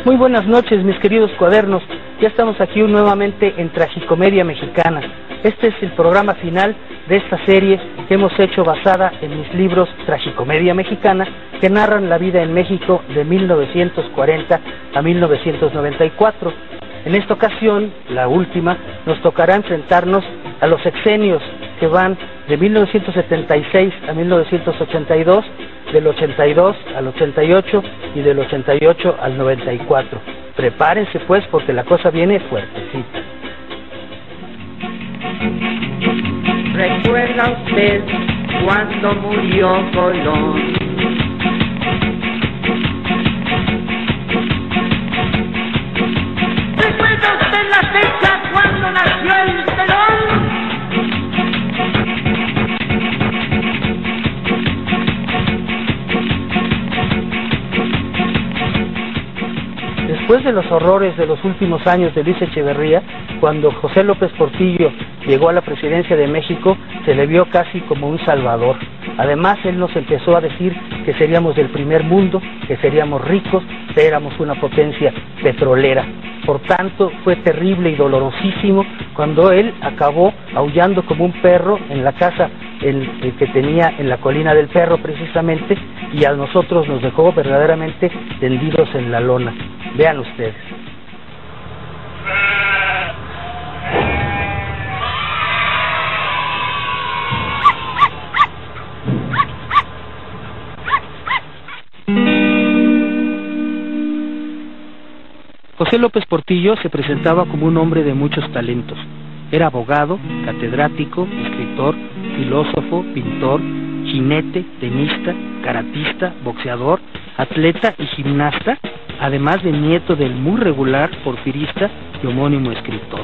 Muy buenas noches, mis queridos cuadernos. Ya estamos aquí nuevamente en Tragicomedia Mexicana. Este es el programa final de esta serie que hemos hecho basada en mis libros Tragicomedia Mexicana, que narran la vida en México de 1940 a 1994. En esta ocasión, la última, nos tocará enfrentarnos a los sexenios que van de 1976 a 1982, del 82 al 88 y del 88 al 94. Prepárense pues porque la cosa viene fuertecita. ¿Recuerda usted cuando murió Colón? ¿Recuerda usted la fecha cuando nació el telón? Después de los horrores de los últimos años de Luis Echeverría, cuando José López Portillo llegó a la presidencia de México, se le vio casi como un salvador. Además, él nos empezó a decir que seríamos del primer mundo, que seríamos ricos, que éramos una potencia petrolera. Por tanto, fue terrible y dolorosísimo cuando él acabó aullando como un perro en la casa que tenía en la Colina del Perro precisamente, y a nosotros nos dejó verdaderamente tendidos en la lona. Vean ustedes. José López Portillo se presentaba como un hombre de muchos talentos. Era abogado, catedrático, escritor, filósofo, pintor, jinete, tenista, karatista, boxeador, atleta y gimnasta, además de nieto del muy regular porfirista y homónimo escritor.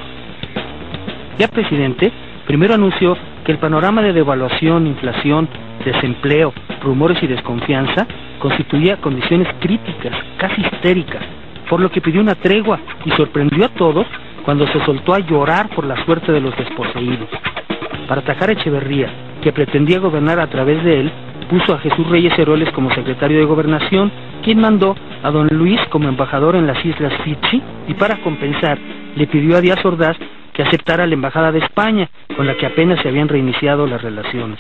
Ya presidente, primero anunció que el panorama de devaluación, inflación, desempleo, rumores y desconfianza constituía condiciones críticas, casi histéricas, por lo que pidió una tregua y sorprendió a todos cuando se soltó a llorar por la suerte de los desposeídos. Para atacar a Echeverría, que pretendía gobernar a través de él, puso a Jesús Reyes Heroles como secretario de Gobernación, quien mandó a don Luis como embajador en las Islas Fiji, y para compensar, le pidió a Díaz Ordaz que aceptara la embajada de España, con la que apenas se habían reiniciado las relaciones.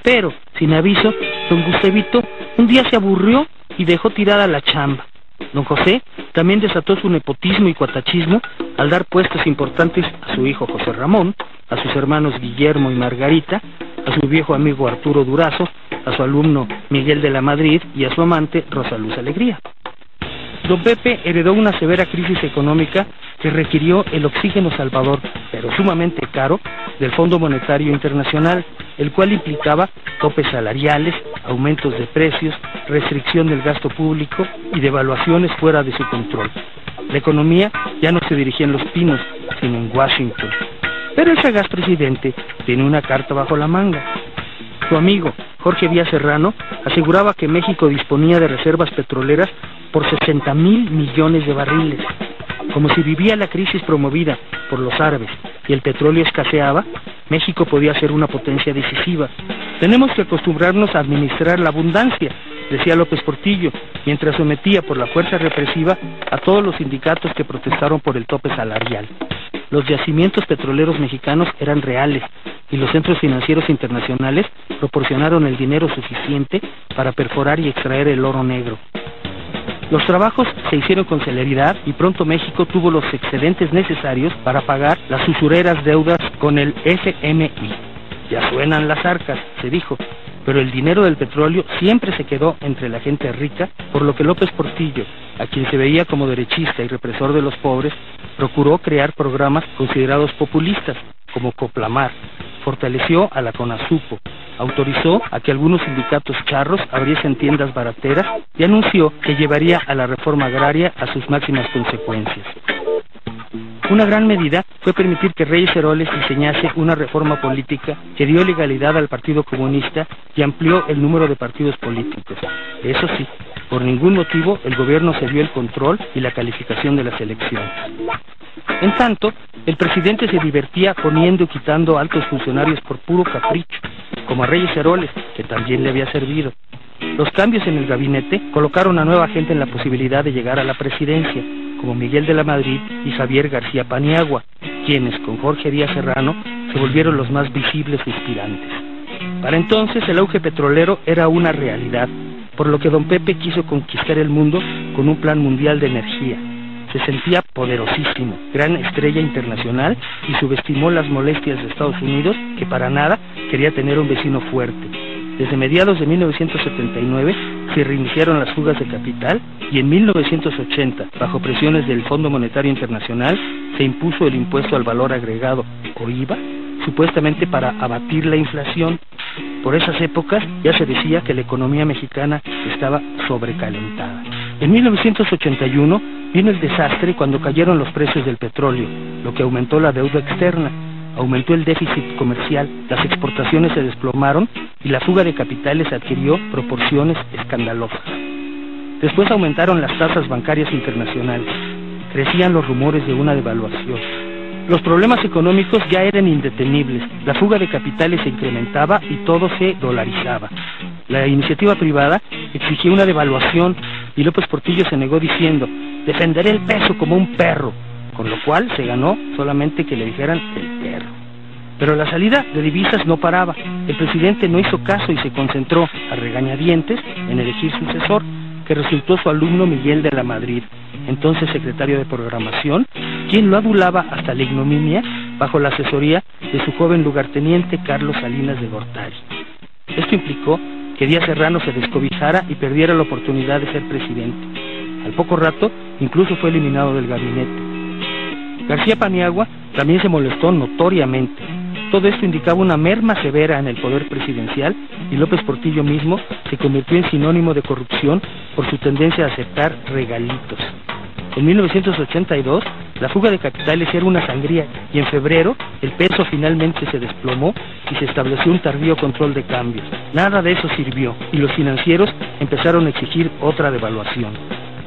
Pero, sin aviso, don Gustavito un día se aburrió y dejó tirada la chamba. Don José también desató su nepotismo y cuatachismo al dar puestos importantes a su hijo José Ramón, a sus hermanos Guillermo y Margarita, a su viejo amigo Arturo Durazo, a su alumno Miguel de la Madrid y a su amante Rosa Luz Alegría. Don Pepe heredó una severa crisis económica que requirió el oxígeno salvador, pero sumamente caro, del Fondo Monetario Internacional, el cual implicaba topes salariales, aumentos de precios, restricción del gasto público y devaluaciones fuera de su control. La economía ya no se dirigía en Los Pinos, sino en Washington. Pero el sagaz presidente tiene una carta bajo la manga. Su amigo, Jorge Díaz Serrano, aseguraba que México disponía de reservas petroleras por 60,000 millones de barriles. Como si vivía la crisis promovida por los árabes y el petróleo escaseaba, México podía ser una potencia decisiva. Tenemos que acostumbrarnos a administrar la abundancia, decía López Portillo, mientras sometía por la fuerza represiva a todos los sindicatos que protestaron por el tope salarial. Los yacimientos petroleros mexicanos eran reales y los centros financieros internacionales proporcionaron el dinero suficiente para perforar y extraer el oro negro. Los trabajos se hicieron con celeridad y pronto México tuvo los excedentes necesarios para pagar las usureras deudas con el FMI. Ya suenan las arcas, se dijo, pero el dinero del petróleo siempre se quedó entre la gente rica, por lo que López Portillo, a quien se veía como derechista y represor de los pobres, procuró crear programas considerados populistas, como Coplamar, fortaleció a la CONASUPO, autorizó a que algunos sindicatos charros abriesen tiendas barateras y anunció que llevaría a la reforma agraria a sus máximas consecuencias. Una gran medida fue permitir que Reyes Heroles diseñase una reforma política que dio legalidad al Partido Comunista y amplió el número de partidos políticos. Eso sí, por ningún motivo el gobierno cedió el control y la calificación de las elecciones. En tanto, el presidente se divertía poniendo y quitando altos funcionarios por puro capricho, como a Reyes Heroles, que también le había servido. Los cambios en el gabinete colocaron a nueva gente en la posibilidad de llegar a la presidencia, como Miguel de la Madrid y Javier García Paniagua, quienes con Jorge Díaz Serrano se volvieron los más visibles aspirantes. Para entonces el auge petrolero era una realidad, por lo que don Pepe quiso conquistar el mundo con un plan mundial de energía. Se sentía poderosísimo, gran estrella internacional, y subestimó las molestias de Estados Unidos, que para nada quería tener un vecino fuerte. Desde mediados de 1979 se reiniciaron las fugas de capital y en 1980, bajo presiones del Fondo Monetario Internacional, se impuso el impuesto al valor agregado, o IVA, supuestamente para abatir la inflación. Por esas épocas ya se decía que la economía mexicana estaba sobrecalentada. En 1981 vino el desastre cuando cayeron los precios del petróleo, lo que aumentó la deuda externa, aumentó el déficit comercial, las exportaciones se desplomaron y la fuga de capitales adquirió proporciones escandalosas. Después aumentaron las tasas bancarias internacionales, crecían los rumores de una devaluación. Los problemas económicos ya eran indetenibles, la fuga de capitales se incrementaba y todo se dolarizaba. La iniciativa privada exigía una devaluación y López Portillo se negó diciendo: defenderé el peso como un perro, con lo cual se ganó solamente que le dijeran el perro. Pero la salida de divisas no paraba, el presidente no hizo caso y se concentró a regañadientes en elegir sucesor, que resultó su alumno Miguel de la Madrid, entonces secretario de Programación, quien lo adulaba hasta la ignominia bajo la asesoría de su joven lugarteniente Carlos Salinas de Gortari. Esto implicó que Díaz Serrano se descobijara y perdiera la oportunidad de ser presidente. Al poco rato, incluso fue eliminado del gabinete. García Paniagua también se molestó notoriamente. Todo esto indicaba una merma severa en el poder presidencial y López Portillo mismo se convirtió en sinónimo de corrupción por su tendencia a aceptar regalitos. En 1982, la fuga de capitales era una sangría y en febrero el peso finalmente se desplomó y se estableció un tardío control de cambios. Nada de eso sirvió y los financieros empezaron a exigir otra devaluación.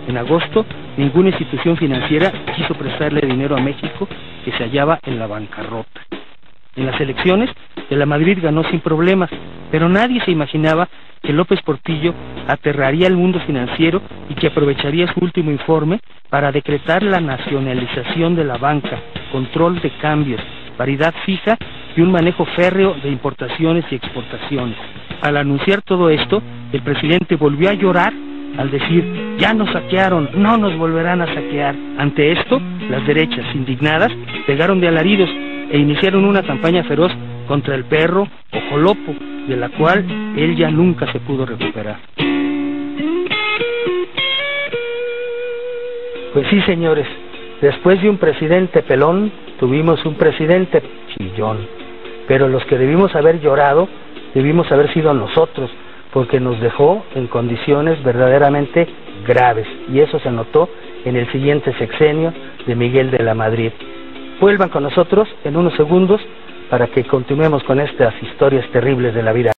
En agosto, ninguna institución financiera quiso prestarle dinero a México, que se hallaba en la bancarrota. En las elecciones, de la Madrid ganó sin problemas, pero nadie se imaginaba que López Portillo aterraría al mundo financiero y que aprovecharía su último informe para decretar la nacionalización de la banca, control de cambios, paridad fija y un manejo férreo de importaciones y exportaciones. Al anunciar todo esto, el presidente volvió a llorar al decir: ya nos saquearon, no nos volverán a saquear. Ante esto, las derechas, indignadas, pegaron de alaridos e iniciaron una campaña feroz contra el perro Ojolopo, de la cual él ya nunca se pudo recuperar. Pues sí, señores, después de un presidente pelón, tuvimos un presidente chillón. Pero los que debimos haber llorado, debimos haber sido nosotros, porque nos dejó en condiciones verdaderamente graves, y eso se notó en el siguiente sexenio de Miguel de la Madrid. Vuelvan con nosotros en unos segundos para que continuemos con estas historias terribles de la vida.